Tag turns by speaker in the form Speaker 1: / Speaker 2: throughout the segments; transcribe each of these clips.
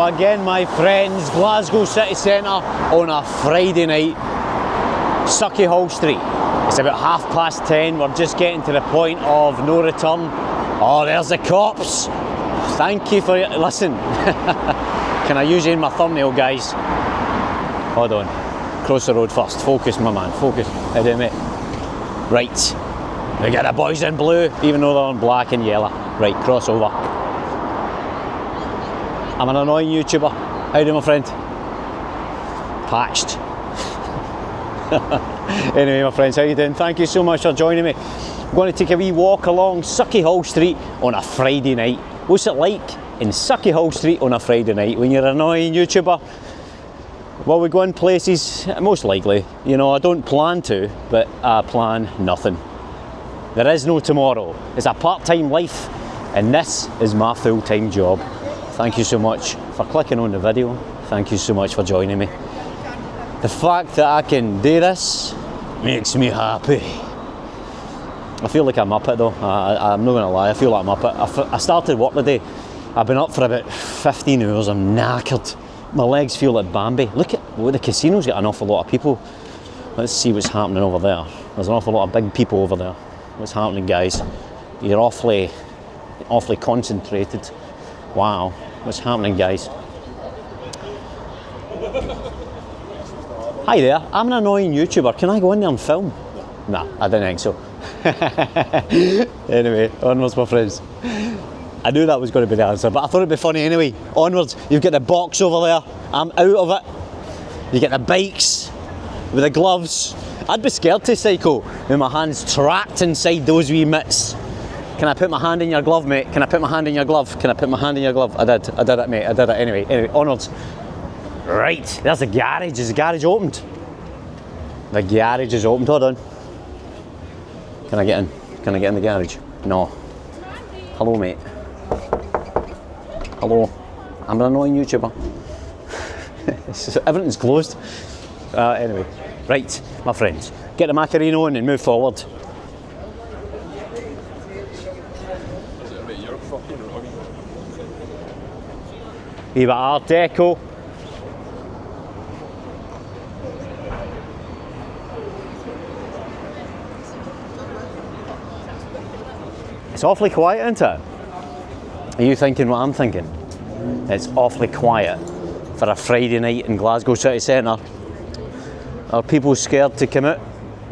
Speaker 1: again, my friends. Glasgow City Centre on a Friday night. Suckyhall Street. It's about 10:30. We're just getting to the point of no return. Oh, there's the cops. Thank you for listen. Can I use you in my thumbnail, guys? Hold on. Cross the road first. Focus, my man. Focus. How do you, mate? Right. We got the boys in blue, even though they're in black and yellow. Right, cross over. I'm an annoying YouTuber. How do you, my friend? Patched. Anyway, my friends, how you doing? Thank you so much for joining me. I'm going to take a wee walk along Suckyhall Street on a Friday night. What's it like in Suckyhall Street on a Friday night when you're an annoying YouTuber? Well, we go in places, most likely. You know, I don't plan to, but I plan nothing. There is no tomorrow. It's a part-time life, and this is my full-time job. Thank you so much for clicking on the video. Thank you so much for joining me. The fact that I can do this makes me happy. I feel like a muppet though. I'm not gonna lie, I feel like a muppet. I started work today. I've been up for about 15 hours. I'm knackered. My legs feel like Bambi. Look at the casino's got an awful lot of people. Let's see what's happening over there. There's an awful lot of big people over there. What's happening, guys? You're awfully concentrated. Wow, what's happening, guys? Hi there, I'm an annoying YouTuber. Can I go in there and film? Nah, I didn't think so. Anyway, onwards, my friends. I knew that was going to be the answer, but I thought it'd be funny anyway. Onwards, you've got the box over there. I'm out of it. You get the bikes with the gloves. I'd be scared to cycle with my hands trapped inside those wee mitts. Can I put my hand in your glove, mate? Can I put my hand in your glove? Can I put my hand in your glove? I did it, mate. I did it anyway. Onwards. Right, there's the garage. Is the garage opened? The garage is opened. Hold on. Can I get in? Can I get in the garage? No. Hello, mate. Hello. I'm an annoying YouTuber. Everything's closed. Anyway. Right, my friends. Get the Macarena on and move forward. Wee bit Art Deco. It's awfully quiet, isn't it? Are you thinking what I'm thinking? It's awfully quiet for a Friday night in Glasgow City Centre. Are people scared to come out?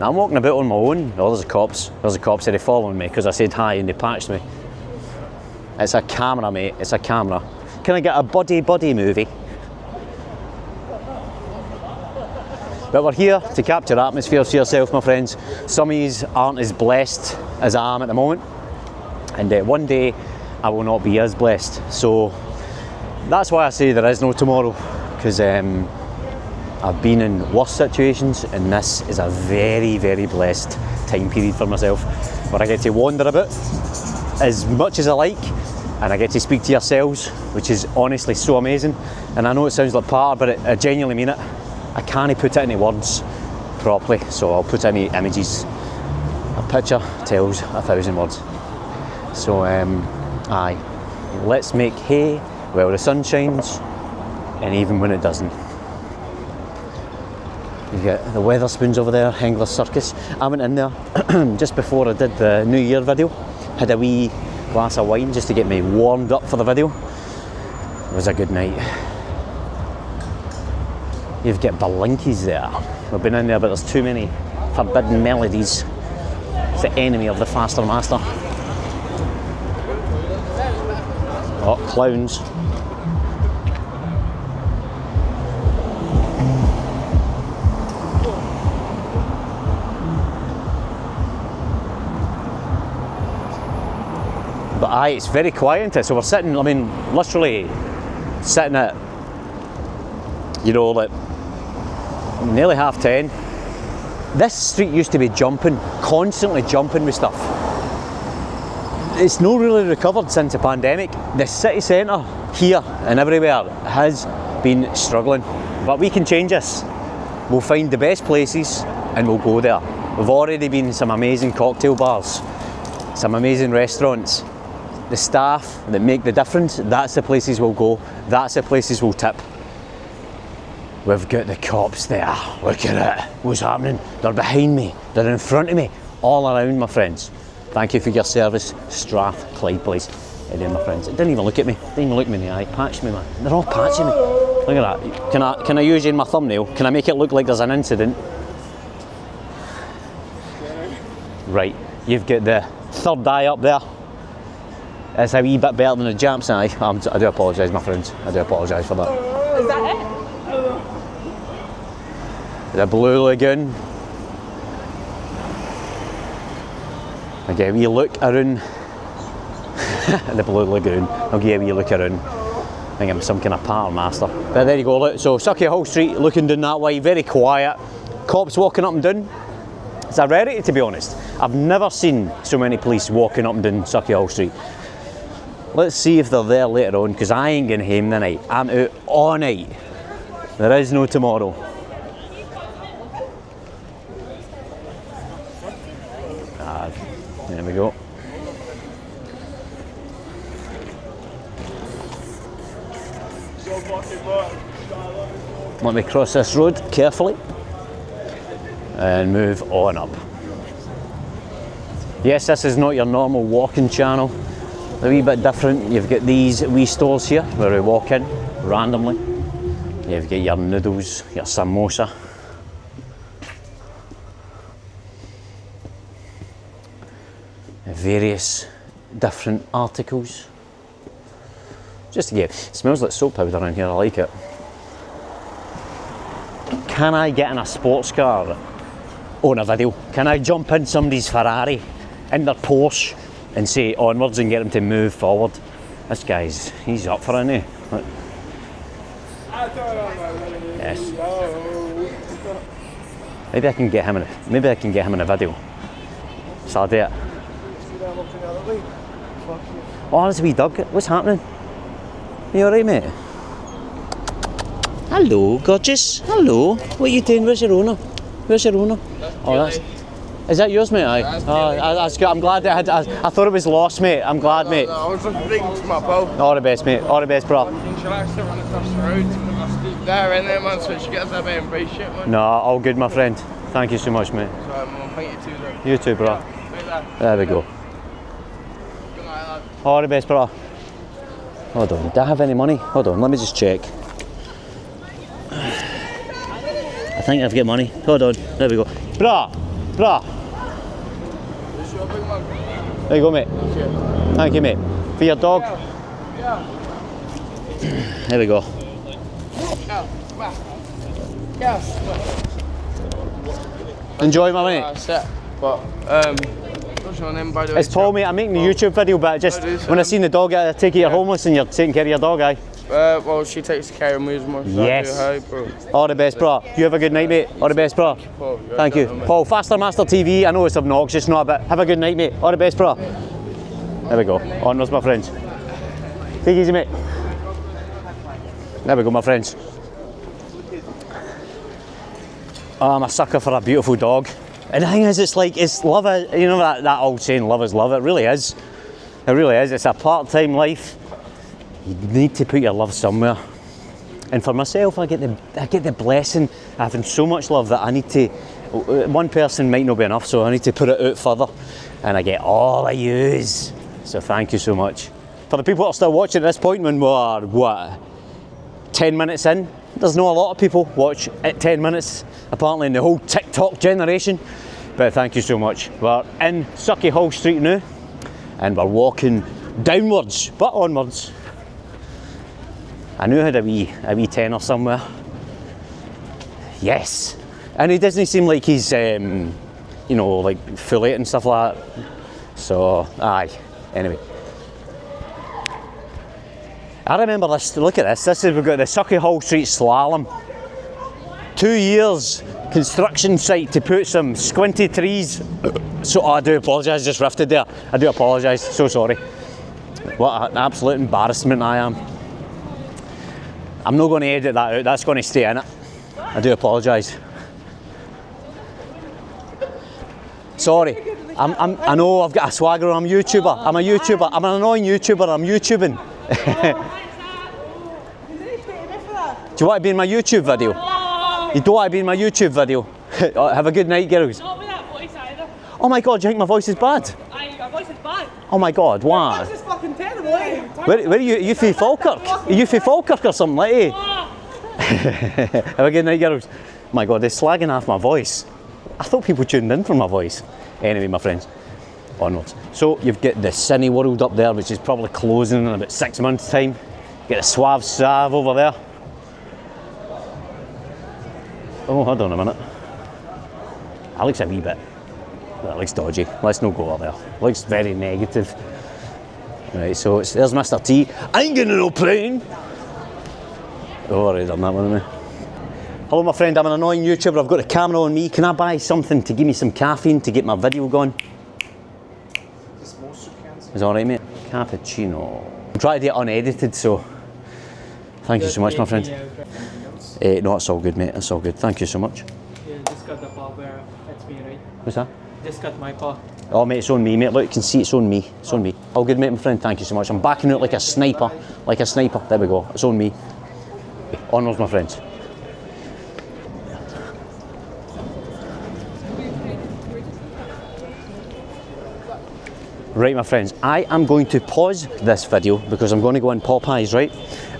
Speaker 1: Now, I'm walking about on my own. Oh, there's the cops. There's the cops. They're following me because I said hi and they patched me. It's a camera, mate. It's a camera. Can I get a buddy movie? But we're here to capture atmosphere for yourself, my friends. Some of yous aren't as blessed as I am at the moment. And one day I will not be as blessed. So that's why I say there is no tomorrow. Because I've been in worse situations, and this is a very, very blessed time period for myself, where I get to wander about as much as I like, and I get to speak to yourselves, which is honestly so amazing. And I know it sounds like patter, but I genuinely mean it. I can't put it into words properly, so I'll put any images. A picture tells 1,000 words. So aye, let's make hay while the sun shines, and even when it doesn't. You get the Weatherspoons over there, Hengler's Circus. I went in there just before I did the New Year video, had a wee glass of wine just to get me warmed up for the video. It was a good night. You've got Balinkies there. We've been in there, but there's too many forbidden melodies. It's the enemy of the faster master. Oh, clowns. But aye, it's very quiet, isn't it? So we're sitting, I mean, literally sitting at, you know, like nearly 10:30. This street used to be jumping, constantly jumping with stuff. It's not really recovered since the pandemic. The city centre here and everywhere has been struggling, but we can change this. We'll find the best places and we'll go there. We've already been to some amazing cocktail bars, some amazing restaurants. the staff that make the difference, that's the places we'll go, that's the places we'll tip. We've got the cops there, look at it, what's happening? They're behind me, they're in front of me, all around, my friends. Thank you for your service, Strathclyde Police. It did, my friends. It didn't even look at me, didn't even look me in the eye, patched me, man. They're all patching me. Look at that. Can I use you in my thumbnail? Can I make it look like there's an incident? Right, you've got the third eye up there. It's a wee bit better than the Jamp's eye. I do apologise, my friends. I do apologise for that.
Speaker 2: Is that it?
Speaker 1: The Blue Lagoon. I'll give a wee look around the Blue Lagoon. I'll give a wee look around. I think I'm some kind of pattern master. But there you go, look. So Sucky Hall Street, looking down that way, very quiet. Cops walking up and down. It's a rarity, to be honest. I've never seen so many police walking up and down Sucky Hall Street. Let's see if they're there later on, because I ain't going home tonight. I'm out all night. There is no tomorrow. There we go. Let me cross this road carefully and move on up. Yes, this is not your normal walking channel. A wee bit different. You've got these wee stalls here where we walk in randomly. You've got your noodles, your samosa. Various different articles. Just to give, it smells like soap powder in here, I like it. Can I get in a sports car on a video? Can I jump in somebody's Ferrari, in their Porsche, and say onwards and get him to move forward? This guy's, he's up for it, isn't he? Yes. Maybe I can get him in a video. So I'll do it. Oh, there's a wee dog. What's happening? Are you alright, mate? Hello, gorgeous. Hello. What are you doing? Where's your owner? Where's your owner? Oh, that's... Is that yours, mate? Aye. That's good. I'm glad that I thought it was lost, mate. I'm glad, mate.
Speaker 3: I was just thinking to my pal.
Speaker 1: All the best, mate. All the best, bro.
Speaker 3: Shall I still run across the road? There, in there, man, so she gets that bit and shit, man.
Speaker 1: No, all good, my friend. Thank you so much, mate.
Speaker 3: So, thank you too, though.
Speaker 1: You too, bro.
Speaker 3: Yeah,
Speaker 1: there we go.
Speaker 3: good night, lad.
Speaker 1: All the best, bro. Hold on. Do I have any money? Hold on. Let me just check. I think I've got money. Hold on. There we go. Bro. There you go, mate. Thank you, mate. For your dog.
Speaker 3: Yeah.
Speaker 1: There we go. Enjoy, my mate.
Speaker 3: That's it. But, what's your name, by the way?
Speaker 1: It's Paul, mate. I'm making the YouTube video, but just when I seen the dog, I take it you're homeless and you're taking care of your dog, aye?
Speaker 3: Well, she takes care of me as much as I do her, bro.
Speaker 1: All the best, bro. You have a good night, mate. All the best, bro.
Speaker 3: Paul,
Speaker 1: thank you. Paul, Faster Master TV. I know it's obnoxious, not a bit. Have a good night, mate. All the best, bro. There we go. Onwards, my friends. Take it easy, mate. There we go, my friends. Oh, I'm a sucker for a beautiful dog. And the thing is, it's love, you know that old saying, love is love. It really is. It really is. It's a part-time life. You need to put your love somewhere. And for myself, I get the blessing of having so much love that I need to, one person might not be enough, so I need to put it out further. And I get all I use. So thank you so much. For the people that are still watching at this point, when we're, what, 10 minutes in? There's not a lot of people watch at 10 minutes, apparently in the whole TikTok generation. But thank you so much. We're in Sucky Hall Street now, and we're walking downwards, but onwards. I knew I had a wee tenner somewhere. Yes. And he doesn't seem like he's, you know, like full and stuff like that. So, aye. Anyway. I remember this, look at this, we've got the Sucky Hall Street Slalom. 2 years construction site to put some squinty trees. So, I do apologise, just rifted there. I do apologise, so sorry. What an absolute embarrassment I am. I'm not going to edit that out, that's going to stay in it. I do apologise. Sorry. I know I've got a swagger, I'm a YouTuber. I'm a YouTuber. I'm an annoying YouTuber, I'm YouTubing. Do you want to be in my YouTube video? You don't want to be in my YouTube video? Have a good night, girls.
Speaker 2: Not with that voice either.
Speaker 1: Oh my god, do you think my voice is bad?
Speaker 2: Your voice is bad.
Speaker 1: Oh my god, why?
Speaker 2: This is fucking terrible, eh?
Speaker 1: Where are you? Are you from Falkirk? Are you from Falkirk or something like that? Have a good night, girls. My god, they're slagging off my voice. I thought people tuned in for my voice. Anyway, my friends, onwards. So you've got the Cine World up there, which is probably closing in about 6 months' time. Get the Suave Sav over there. Oh, hold on a minute. That looks a wee bit. That looks dodgy. Let's not go up there. Looks very negative. Right, so there's Mr. T. I ain't getting no plane. Oh, already done that one, haven't I? Hello, my friend. I'm an annoying YouTuber. I've got the camera on me. Can I buy something to give me some caffeine to get my video going? Is that alright, mate? Cappuccino. I'm trying to do it unedited, so thank you so much, my friend. No, it's all good, mate. It's all good. Thank you so much.
Speaker 2: Yeah, just got the part where it's me, right?
Speaker 1: What's that?
Speaker 2: Just got my part.
Speaker 1: Oh, mate, it's on me, mate. Look, you can see it's on me. It's on me. All good, mate, my friend. Thank you so much. I'm backing out like a sniper. Like a sniper. There we go. It's on me. Onwards, my friends. Right, my friends, I am going to pause this video because I'm going to go in Popeyes, right?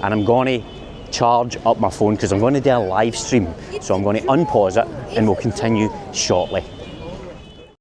Speaker 1: And I'm going to charge up my phone because I'm going to do a live stream. So I'm going to unpause it and we'll continue shortly.